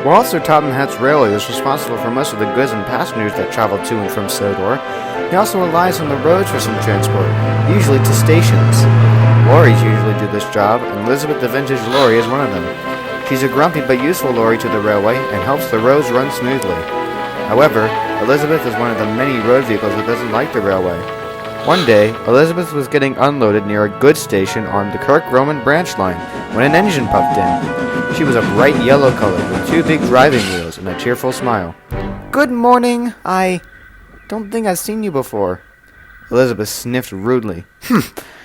While Sir Topham Hatt's railway is responsible for most of the goods and passengers that travel to and from Sodor, he also relies on the roads for some transport, usually to stations. Lorries usually do this job, and Elizabeth the Vintage Lorry is one of them. She's a grumpy but useful lorry to the railway and helps the roads run smoothly. However, Elizabeth is one of the many road vehicles that doesn't like the railway. One day, Elizabeth was getting unloaded near a goods station on the Kirk Roman branch line when an engine puffed in. She was a bright yellow color with two big driving wheels and a cheerful smile. "Good morning. I don't think I've seen you before." Elizabeth sniffed rudely.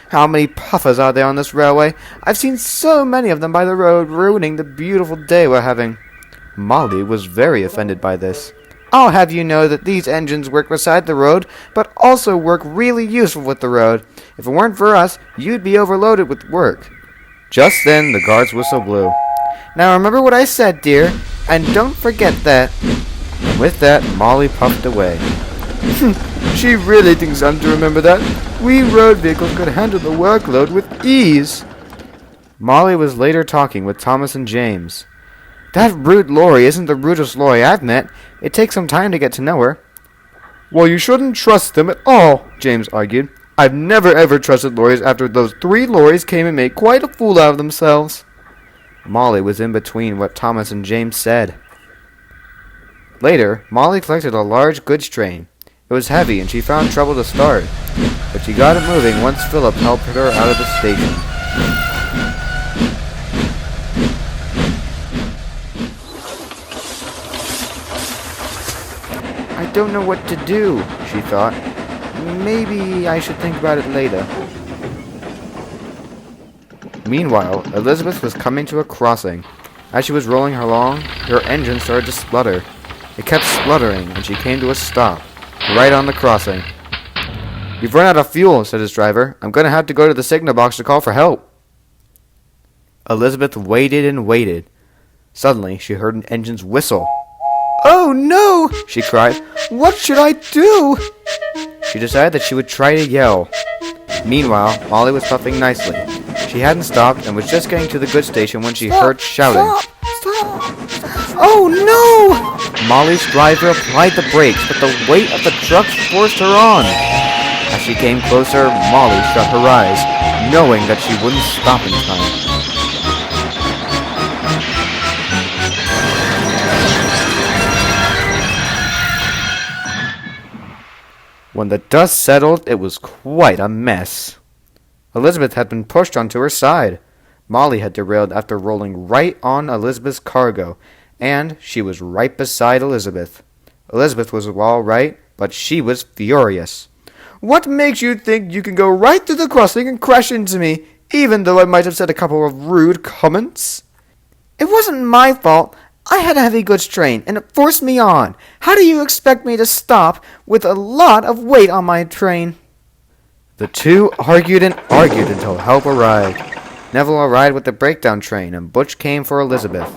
How many puffers are there on this railway? I've seen so many of them by the road, ruining the beautiful day we're having." Molly was very offended by this. "I'll have you know that these engines work beside the road, but also work really useful with the road. If it weren't for us, you'd be overloaded with work." Just then, the guard's whistle blew. "Now remember what I said, dear, and don't forget that." With that, Molly puffed away. She really thinks I'm to remember that. We road vehicles could handle the workload with ease. Molly was later talking with Thomas and James. "That rude Lorry isn't the rudest Lorry I've met. It takes some time to get to know her." "Well, you shouldn't trust them at all," James argued. "I've never ever trusted lorries after those 3 lorries came and made quite a fool out of themselves." Molly was in between what Thomas and James said. Later, Molly collected a large goods train. It was heavy and she found trouble to start, but she got it moving once Philip helped her out of the station. "I don't know what to do," she thought. "Maybe I should think about it later." Meanwhile, Elizabeth was coming to a crossing. As she was rolling along, her engine started to splutter. It kept spluttering, and she came to a stop, right on the crossing. "You've run out of fuel," said his driver. "I'm going to have to go to the signal box to call for help." Elizabeth waited and waited. Suddenly, she heard an engine's whistle. "Oh no!" she cried. "What should I do?" She decided that she would try to yell. Meanwhile, Molly was puffing nicely. She hadn't stopped and was just getting to the goods station when she heard shouting. Stop! "Oh no!" Molly's driver applied the brakes, but the weight of the truck forced her on. As she came closer, Molly shut her eyes, knowing that she wouldn't stop in time. When the dust settled, it was quite a mess. Elizabeth had been pushed onto her side. Molly had derailed after rolling right on Elizabeth's cargo, and she was right beside Elizabeth. Elizabeth was all right, but she was furious. "What makes you think you can go right through the crossing and crash into me, even though I might have said a couple of rude comments?" "It wasn't my fault. I had a heavy goods train, and it forced me on. How do you expect me to stop with a lot of weight on my train?" The two argued and argued until help arrived. Neville arrived with the breakdown train, and Butch came for Elizabeth.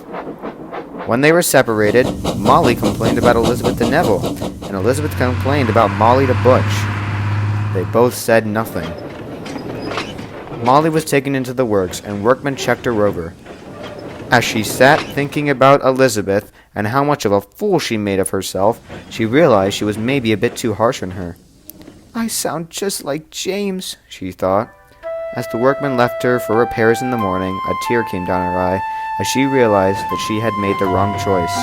When they were separated, Molly complained about Elizabeth to Neville, and Elizabeth complained about Molly to Butch. They both said nothing. Molly was taken into the works, and workmen checked her over. As she sat thinking about Elizabeth and how much of a fool she made of herself, she realized she was maybe a bit too harsh on her. "I sound just like James," she thought. As the workmen left her for repairs in the morning, a tear came down her eye as she realized that she had made the wrong choice.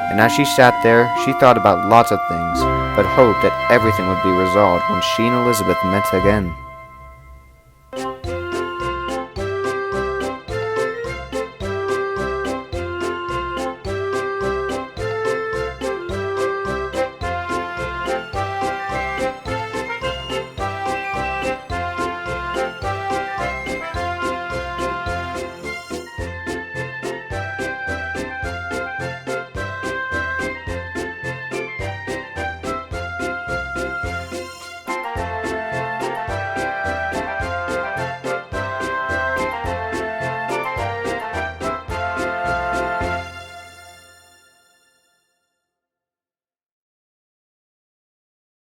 And as she sat there, she thought about lots of things, but hoped that everything would be resolved when she and Elizabeth met again.